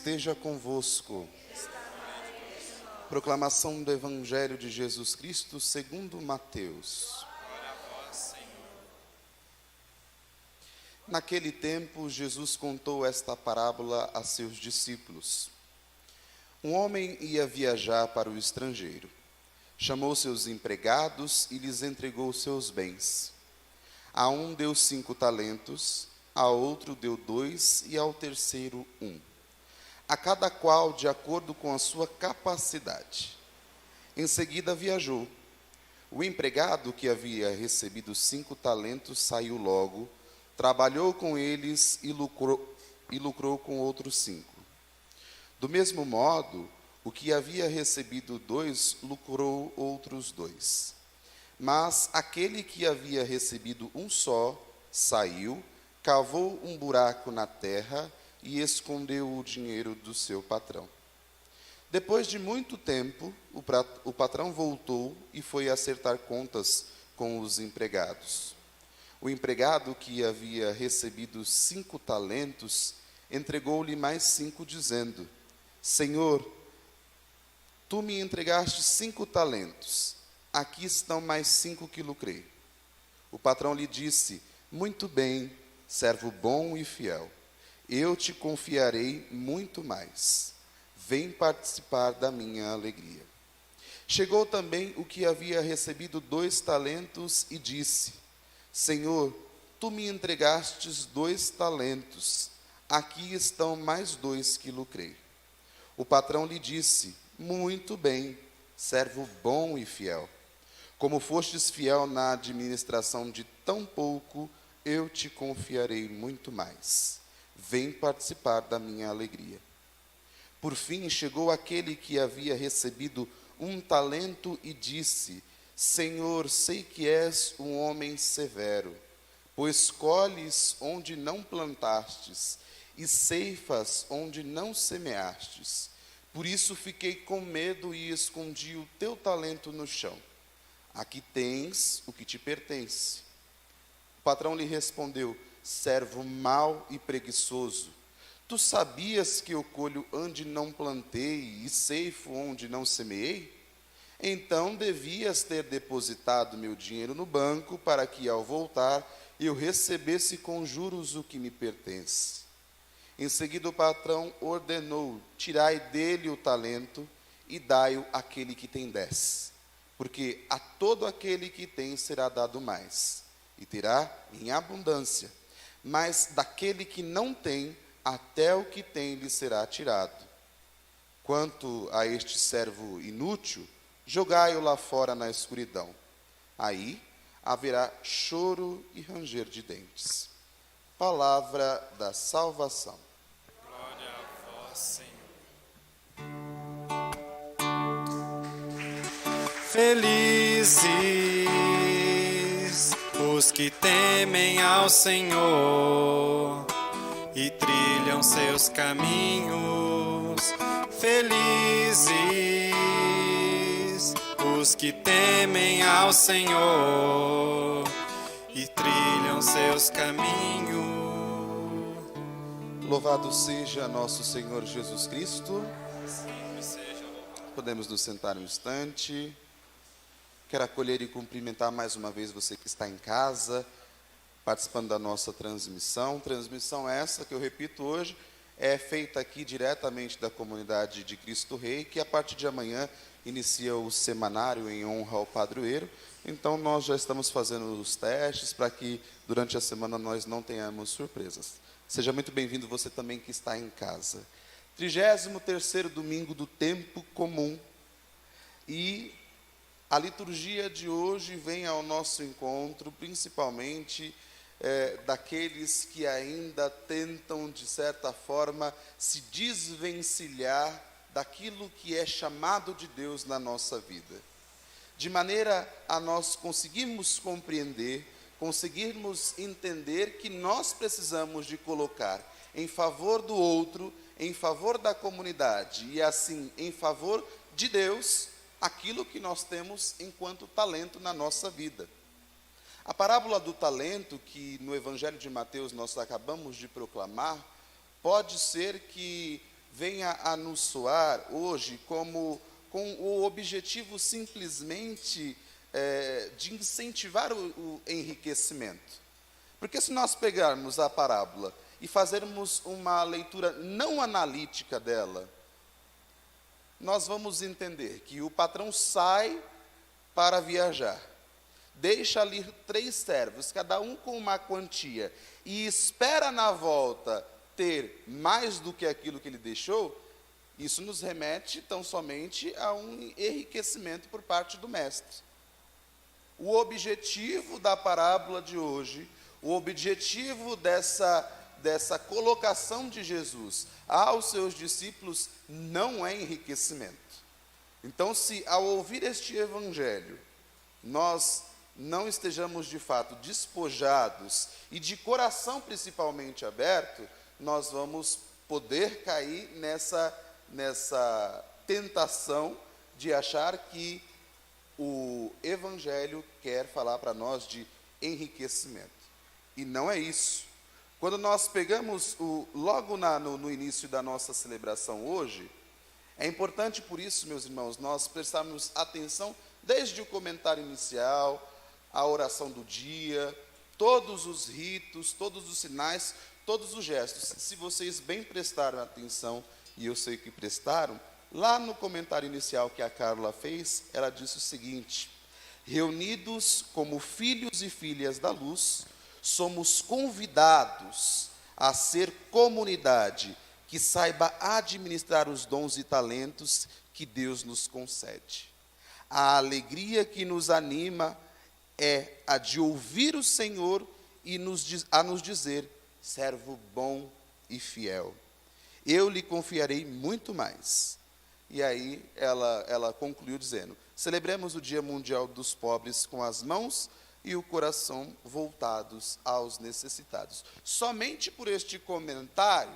esteja convosco. Proclamação do Evangelho de Jesus Cristo segundo Mateus. Glória a vós, Senhor. Naquele tempo, Jesus contou esta parábola a seus discípulos. Um homem ia viajar para o estrangeiro. Chamou seus empregados e lhes entregou seus bens. A um deu 5 talentos, a outro deu 2 e ao terceiro 1. A cada qual de acordo com a sua capacidade. Em seguida viajou. O empregado que havia recebido 5 talentos saiu logo, trabalhou com eles e lucrou com outros 5. Do mesmo modo, o que havia recebido 2 lucrou outros 2. Mas aquele que havia recebido 1 só saiu, cavou um buraco na terra e escondeu o dinheiro do seu patrão. Depois de muito tempo, o patrão voltou e foi acertar contas com os empregados. O empregado que havia recebido 5 talentos entregou-lhe mais 5, dizendo: Senhor, tu me entregaste 5 talentos, aqui estão mais 5 que lucrei. O patrão lhe disse: muito bem, servo bom e fiel. Eu te confiarei muito mais. Vem participar da minha alegria. Chegou também o que havia recebido 2 talentos e disse: Senhor, tu me entregastes 2 talentos. Aqui estão mais 2 que lucrei. O patrão lhe disse: muito bem, servo bom e fiel. Como fostes fiel na administração de tão pouco, eu te confiarei muito mais. Vem participar da minha alegria. Por fim, chegou aquele que havia recebido 1 talento e disse: Senhor, sei que és um homem severo, pois colhes onde não plantastes e ceifas onde não semeastes. Por isso fiquei com medo e escondi o teu talento no chão. Aqui tens o que te pertence. O patrão lhe respondeu: servo mau e preguiçoso, tu sabias que eu colho onde não plantei e ceifo onde não semeei? Então devias ter depositado meu dinheiro no banco, para que ao voltar eu recebesse com juros o que me pertence. Em seguida o patrão ordenou: tirai dele o talento e dai-o àquele que tem 10. Porque a todo aquele que tem será dado mais, e terá em abundância. Mas daquele que não tem, até o que tem lhe será tirado. Quanto a este servo inútil, jogai-o lá fora na escuridão. Aí haverá choro e ranger de dentes. Palavra da salvação. Glória a vós, Senhor. Felizes os que temem ao Senhor e trilham seus caminhos. Felizes os que temem ao Senhor e trilham seus caminhos. Louvado seja nosso Senhor Jesus Cristo. Sempre seja louvado. Podemos nos sentar um instante. Quero acolher e cumprimentar mais uma vez você que está em casa, participando da nossa transmissão. Transmissão essa que eu repito hoje, é feita aqui diretamente da comunidade de Cristo Rei, que a partir de amanhã inicia o semanário em honra ao padroeiro. Então nós já estamos fazendo os testes para que durante a semana nós não tenhamos surpresas. Seja muito bem-vindo você também que está em casa. 33º domingo do tempo comum. E a liturgia de hoje vem ao nosso encontro, principalmente daqueles que ainda tentam, de certa forma, se desvencilhar daquilo que é chamado de Deus na nossa vida. De maneira a nós conseguirmos compreender, conseguirmos entender que nós precisamos de colocar em favor do outro, em favor da comunidade e assim em favor de Deus, aquilo que nós temos enquanto talento na nossa vida. A parábola do talento, que no Evangelho de Mateus nós acabamos de proclamar, pode ser que venha a nos soar hoje como com o objetivo simplesmente de incentivar o enriquecimento. Porque se nós pegarmos a parábola e fazermos uma leitura não analítica dela, nós vamos entender que o patrão sai para viajar, deixa ali 3 servos, cada um com uma quantia, e espera na volta ter mais do que aquilo que ele deixou. Isso nos remete tão somente a um enriquecimento por parte do mestre. O objetivo da parábola de hoje, o objetivo dessa colocação de Jesus aos seus discípulos não é enriquecimento. Então, se ao ouvir este evangelho, nós não estejamos de fato despojados e de coração principalmente aberto, nós vamos poder cair nessa tentação de achar que o evangelho quer falar para nós de enriquecimento. E não é isso. Quando nós pegamos logo no início da nossa celebração hoje, é importante por isso, meus irmãos, nós prestarmos atenção desde o comentário inicial, a oração do dia, todos os ritos, todos os sinais, todos os gestos. Se vocês bem prestaram atenção, e eu sei que prestaram, lá no comentário inicial que a Carla fez, ela disse o seguinte: reunidos como filhos e filhas da luz, somos convidados a ser comunidade que saiba administrar os dons e talentos que Deus nos concede. A alegria que nos anima é a de ouvir o Senhor e a nos dizer: servo bom e fiel, eu lhe confiarei muito mais. E aí ela concluiu dizendo: celebremos o Dia Mundial dos Pobres com as mãos e o coração voltados aos necessitados. Somente por este comentário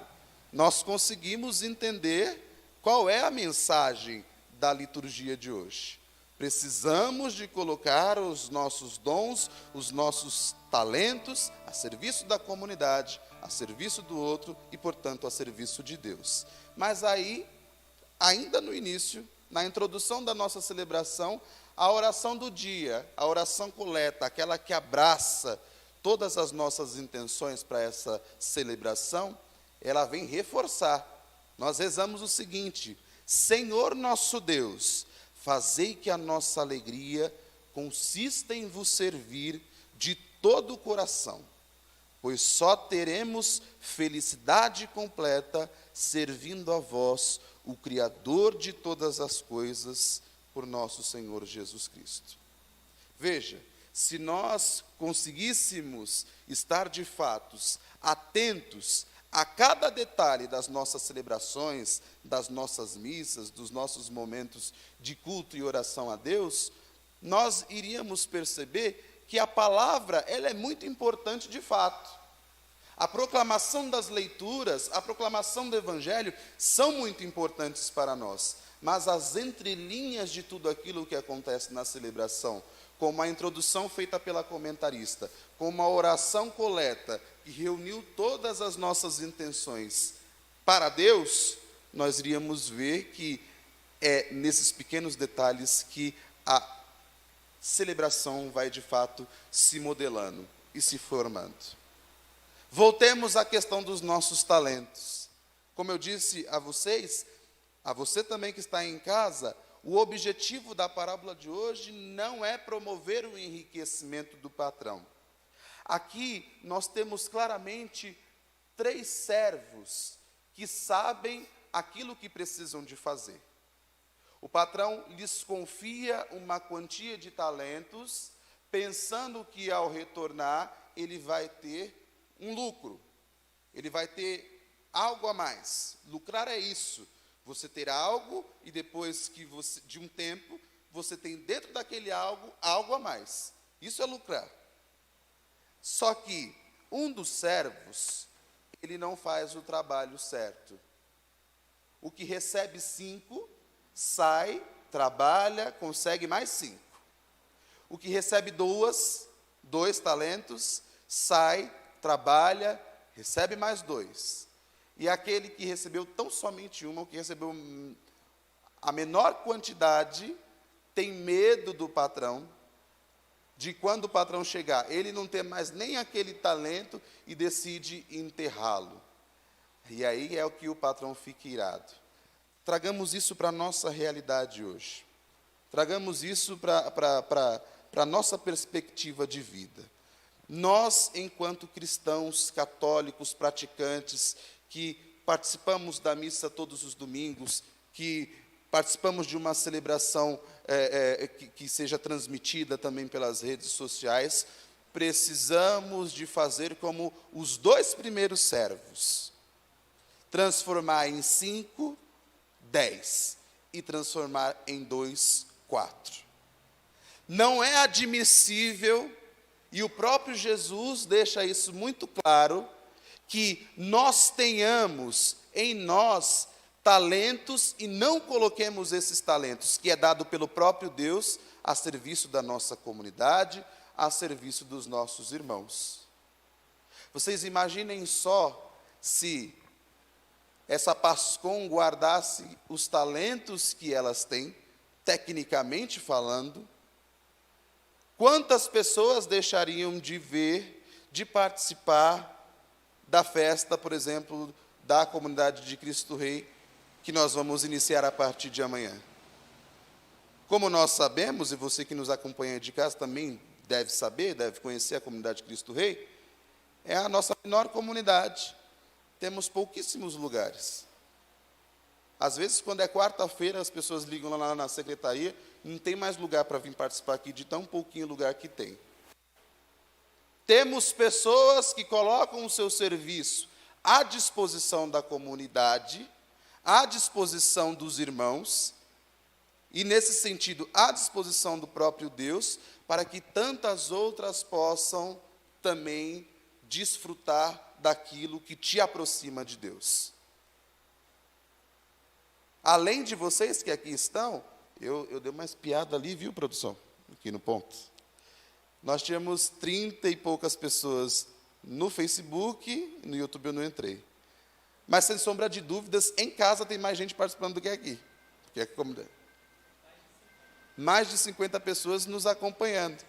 nós conseguimos entender qual é a mensagem da liturgia de hoje. Precisamos de colocar os nossos dons, os nossos talentos a serviço da comunidade, a serviço do outro e, portanto, a serviço de Deus. Mas aí, ainda no início, na introdução da nossa celebração, a oração do dia, a oração coleta, aquela que abraça todas as nossas intenções para essa celebração, ela vem reforçar. Nós rezamos o seguinte: Senhor nosso Deus, fazei que a nossa alegria consista em vos servir de todo o coração, pois só teremos felicidade completa servindo a vós, o Criador de todas as coisas, por nosso Senhor Jesus Cristo. Veja, se nós conseguíssemos estar de fato atentos a cada detalhe das nossas celebrações, das nossas missas, dos nossos momentos de culto e oração a Deus, nós iríamos perceber que a palavra, ela é muito importante de fato. A proclamação das leituras, a proclamação do Evangelho são muito importantes para nós, mas as entrelinhas de tudo aquilo que acontece na celebração, como a introdução feita pela comentarista, como a oração coleta, que reuniu todas as nossas intenções para Deus, nós iríamos ver que é nesses pequenos detalhes que a celebração vai de fato se modelando e se formando. Voltemos à questão dos nossos talentos. Como eu disse a vocês, a você também que está em casa, o objetivo da parábola de hoje não é promover o enriquecimento do patrão. Aqui nós temos claramente 3 servos que sabem aquilo que precisam de fazer. O patrão lhes confia uma quantia de talentos, pensando que ao retornar ele vai ter um lucro, ele vai ter algo a mais. Lucrar é isso, você ter algo e depois que de um tempo, você tem dentro daquele algo a mais. Isso é lucrar. Só que um dos servos, ele não faz o trabalho certo. O que recebe 5, sai, trabalha, consegue mais 5. O que recebe 2 talentos, sai, trabalha, recebe mais 2. e aquele que recebeu tão somente uma, ou que recebeu a menor quantidade, tem medo do patrão, de quando o patrão chegar, ele não ter mais nem aquele talento e decide enterrá-lo. E aí é o que o patrão fica irado. Tragamos isso para a nossa realidade hoje. Tragamos isso para a nossa perspectiva de vida. Nós, enquanto cristãos, católicos, praticantes, que participamos da missa todos os domingos, que participamos de uma celebração que seja transmitida também pelas redes sociais, precisamos de fazer como os 2 primeiros servos. Transformar em 5, 10. E transformar em 2, 4. Não é admissível, e o próprio Jesus deixa isso muito claro, que nós tenhamos em nós talentos e não coloquemos esses talentos, que é dado pelo próprio Deus, a serviço da nossa comunidade, a serviço dos nossos irmãos. Vocês imaginem só se essa PASCOM guardasse os talentos que elas têm, tecnicamente falando, quantas pessoas deixariam de ver, de participar da festa, por exemplo, da comunidade de Cristo Rei, que nós vamos iniciar a partir de amanhã. Como nós sabemos, e você que nos acompanha de casa também deve saber, deve conhecer a comunidade de Cristo Rei, é a nossa menor comunidade. Temos pouquíssimos lugares. Às vezes, quando é quarta-feira, as pessoas ligam lá na secretaria, não tem mais lugar para vir participar aqui, de tão pouquinho lugar que tem. Temos pessoas que colocam o seu serviço à disposição da comunidade, à disposição dos irmãos, e, nesse sentido, à disposição do próprio Deus, para que tantas outras possam também desfrutar daquilo que te aproxima de Deus. Além de vocês que aqui estão, eu dei uma espiada ali, viu, produção? Aqui no ponto. Nós tínhamos 30 e poucas pessoas no Facebook, no YouTube eu não entrei. Mas, sem sombra de dúvidas, em casa tem mais gente participando do que aqui. Porque aqui como mais de 50 pessoas nos acompanhando.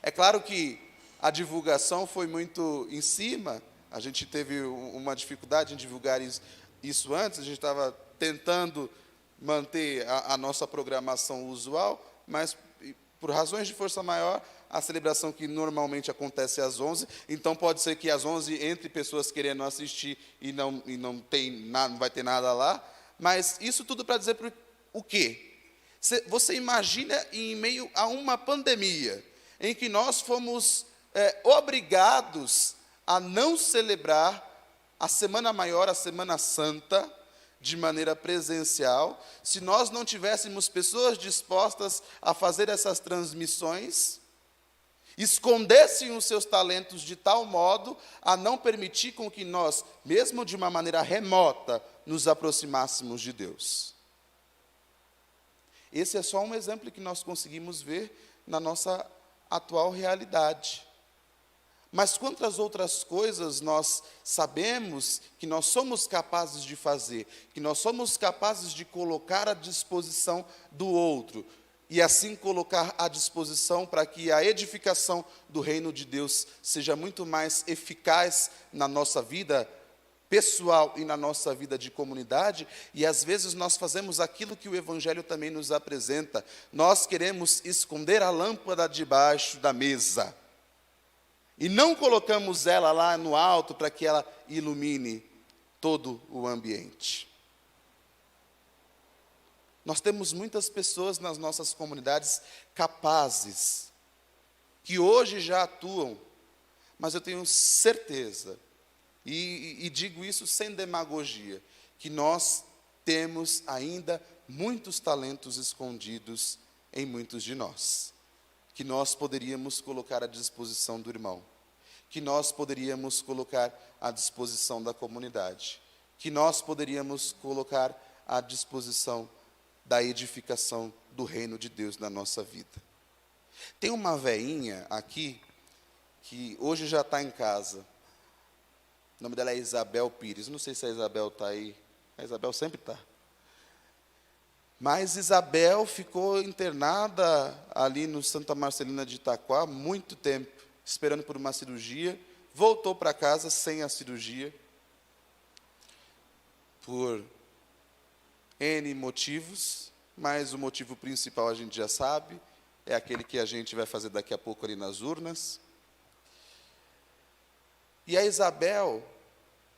É claro que a divulgação foi muito em cima, a gente teve uma dificuldade em divulgar isso antes, a gente estava tentando manter a nossa programação usual, mas, por razões de força maior, a celebração que normalmente acontece às 11, então pode ser que às 11 entre pessoas querendo assistir e não vai ter nada lá, mas isso tudo para dizer o quê? Você imagina em meio a uma pandemia, em que nós fomos obrigados a não celebrar a Semana Maior, a Semana Santa, de maneira presencial, se nós não tivéssemos pessoas dispostas a fazer essas transmissões, escondessem os seus talentos de tal modo a não permitir com que nós, mesmo de uma maneira remota, nos aproximássemos de Deus. Esse é só um exemplo que nós conseguimos ver na nossa atual realidade. Mas quantas outras coisas nós sabemos que nós somos capazes de fazer, que nós somos capazes de colocar à disposição do outro, e assim colocar à disposição para que a edificação do reino de Deus seja muito mais eficaz na nossa vida pessoal e na nossa vida de comunidade, e às vezes nós fazemos aquilo que o Evangelho também nos apresenta. Nós queremos esconder a lâmpada debaixo da mesa, e não colocamos ela lá no alto para que ela ilumine todo o ambiente. Nós temos muitas pessoas nas nossas comunidades capazes, que hoje já atuam, mas eu tenho certeza, e digo isso sem demagogia, que nós temos ainda muitos talentos escondidos em muitos de nós, que nós poderíamos colocar à disposição do irmão, que nós poderíamos colocar à disposição da comunidade, que nós poderíamos colocar à disposição da edificação do reino de Deus na nossa vida. Tem uma veinha aqui, que hoje já está em casa. O nome dela é Isabel Pires. Não sei se a Isabel está aí. A Isabel sempre está. Mas Isabel ficou internada ali no Santa Marcelina de Itaquá muito tempo, esperando por uma cirurgia. Voltou para casa sem a cirurgia, por N motivos, mas o motivo principal a gente já sabe, é aquele que a gente vai fazer daqui a pouco ali nas urnas. E a Isabel,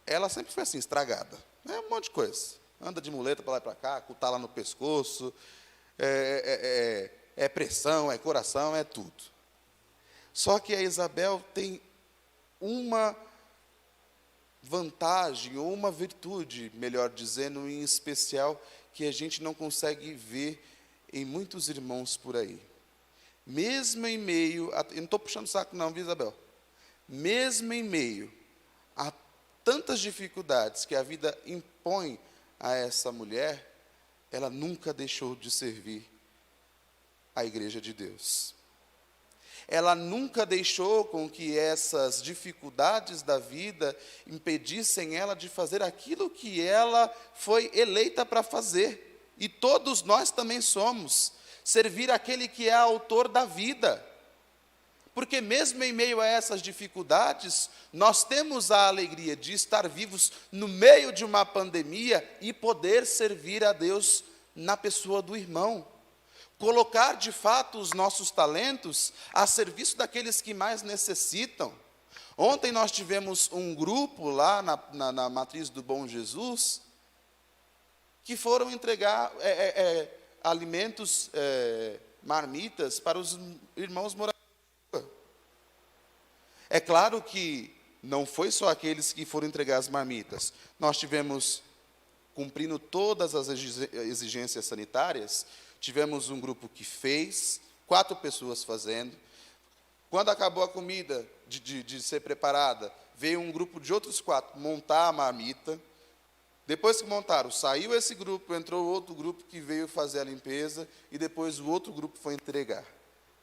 ela sempre foi assim, estragada. Um monte de coisa. Anda de muleta para lá e para cá, com tala no pescoço, é pressão, é coração, é tudo. Só que a Isabel tem uma vantagem, ou uma virtude, melhor dizendo, em especial, que a gente não consegue ver em muitos irmãos por aí. Mesmo em meio, eu não estou puxando saco não, viu, Isabel? Mesmo em meio a tantas dificuldades que a vida impõe a essa mulher, ela nunca deixou de servir a Igreja de Deus. Ela nunca deixou com que essas dificuldades da vida impedissem ela de fazer aquilo que ela foi eleita para fazer. E todos nós também somos. Servir aquele que é autor da vida. Porque mesmo em meio a essas dificuldades, nós temos a alegria de estar vivos no meio de uma pandemia e poder servir a Deus na pessoa do irmão. Colocar de fato os nossos talentos a serviço daqueles que mais necessitam. Ontem nós tivemos um grupo lá na Matriz do Bom Jesus, que foram entregar alimentos, marmitas, para os irmãos moradores. É claro que não foi só aqueles que foram entregar as marmitas. Nós tivemos, cumprindo todas as exigências sanitárias, tivemos um grupo que fez, 4 pessoas fazendo. Quando acabou a comida de ser preparada, veio um grupo de outros 4 montar a marmita. Depois que montaram, saiu esse grupo, entrou outro grupo que veio fazer a limpeza, e depois o outro grupo foi entregar.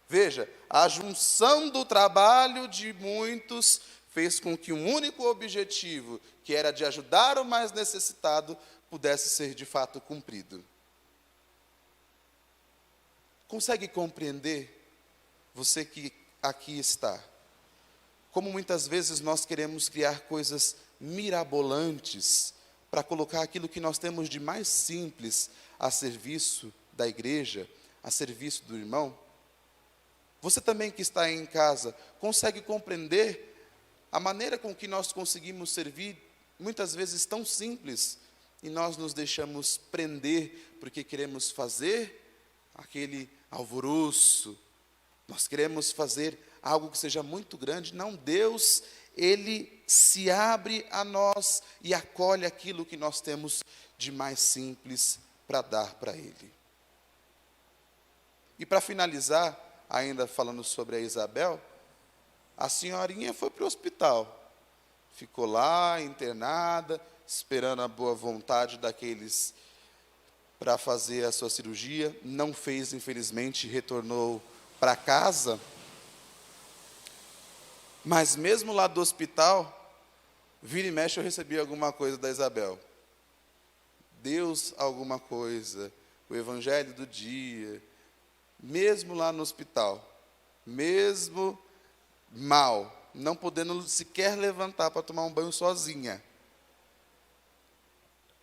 Veja, a junção do trabalho de muitos fez com que um único objetivo, que era de ajudar o mais necessitado, pudesse ser de fato cumprido. Consegue compreender, você que aqui está, como muitas vezes nós queremos criar coisas mirabolantes para colocar aquilo que nós temos de mais simples a serviço da igreja, a serviço do irmão? Você também que está aí em casa, consegue compreender a maneira com que nós conseguimos servir, muitas vezes tão simples, e nós nos deixamos prender, porque queremos fazer aquele alvoroço, nós queremos fazer algo que seja muito grande. Não, Deus, Ele se abre a nós e acolhe aquilo que nós temos de mais simples para dar para Ele. E para finalizar, ainda falando sobre a Isabel, a senhorinha foi para o hospital, ficou lá internada, esperando a boa vontade daqueles para fazer a sua cirurgia, não fez, infelizmente, retornou para casa. Mas mesmo lá do hospital, vira e mexe eu recebi alguma coisa da Isabel. Deus alguma coisa, o evangelho do dia, mesmo lá no hospital, mesmo mal, não podendo sequer levantar para tomar um banho sozinha,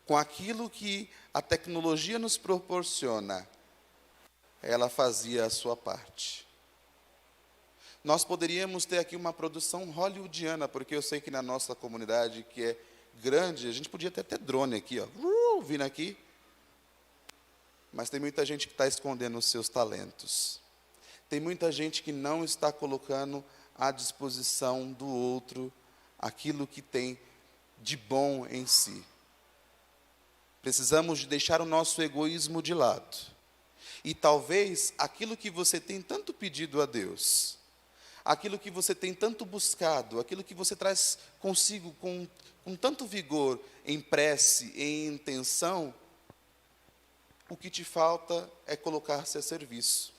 com aquilo que a tecnologia nos proporciona, ela fazia a sua parte. Nós poderíamos ter aqui uma produção hollywoodiana, porque eu sei que na nossa comunidade, que é grande, a gente podia ter até drone aqui, ó, vindo aqui. Mas tem muita gente que está escondendo os seus talentos. Tem muita gente que não está colocando à disposição do outro aquilo que tem de bom em si. Precisamos de deixar o nosso egoísmo de lado. E talvez aquilo que você tem tanto pedido a Deus, aquilo que você tem tanto buscado, aquilo que você traz consigo com tanto vigor, em prece, em intenção, o que te falta é colocar-se a serviço,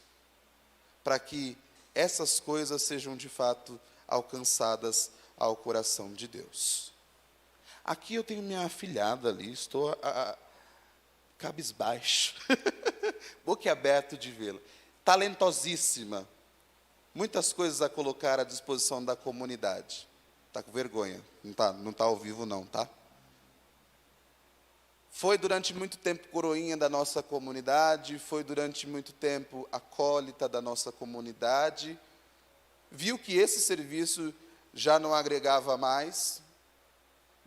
para que essas coisas sejam de fato alcançadas ao coração de Deus. Aqui eu tenho minha afilhada ali, estou cabisbaixo, boquiaberto de vê-la. Talentosíssima, muitas coisas a colocar à disposição da comunidade. Está com vergonha, não tá ao vivo não, tá? Foi durante muito tempo coroinha da nossa comunidade, foi durante muito tempo acólita da nossa comunidade, viu que esse serviço já não agregava mais,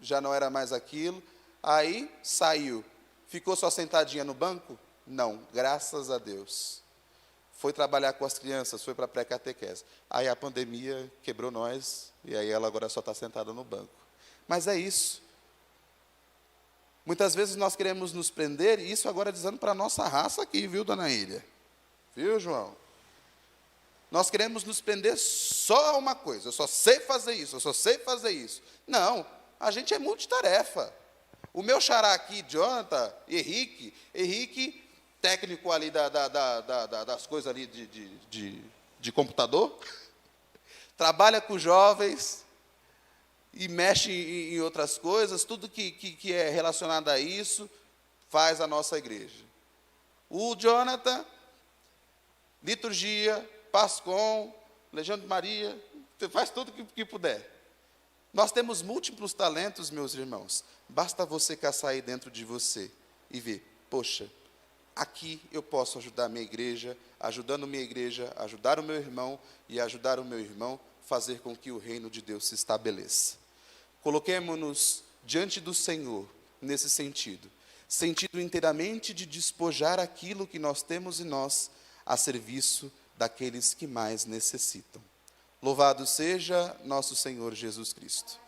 já não era mais aquilo, aí saiu. Ficou só sentadinha no banco? Não, graças a Deus. Foi trabalhar com as crianças, foi para a pré-catequese. Aí a pandemia quebrou nós, e aí ela agora só está sentada no banco. Mas é isso. Muitas vezes nós queremos nos prender, e isso agora dizendo para a nossa raça aqui, viu, dona Ilha? Viu, João? Nós queremos nos prender só a uma coisa, eu só sei fazer isso, eu só sei fazer isso. Não, a gente é multitarefa. O meu xará aqui, Jonathan, Henrique, técnico ali das coisas ali de computador, trabalha com jovens e mexe em outras coisas, tudo que é relacionado a isso, faz a nossa igreja. O Jonathan, liturgia, Pascom, Legião de Maria, faz tudo que puder. Nós temos múltiplos talentos, meus irmãos. Basta você caçar aí dentro de você e ver, poxa, aqui eu posso ajudar a minha igreja, ajudando minha igreja, ajudar o meu irmão e ajudar o meu irmão, fazer com que o reino de Deus se estabeleça. Coloquemo-nos diante do Senhor nesse sentido inteiramente de despojar aquilo que nós temos em nós a serviço daqueles que mais necessitam. Louvado seja nosso Senhor Jesus Cristo.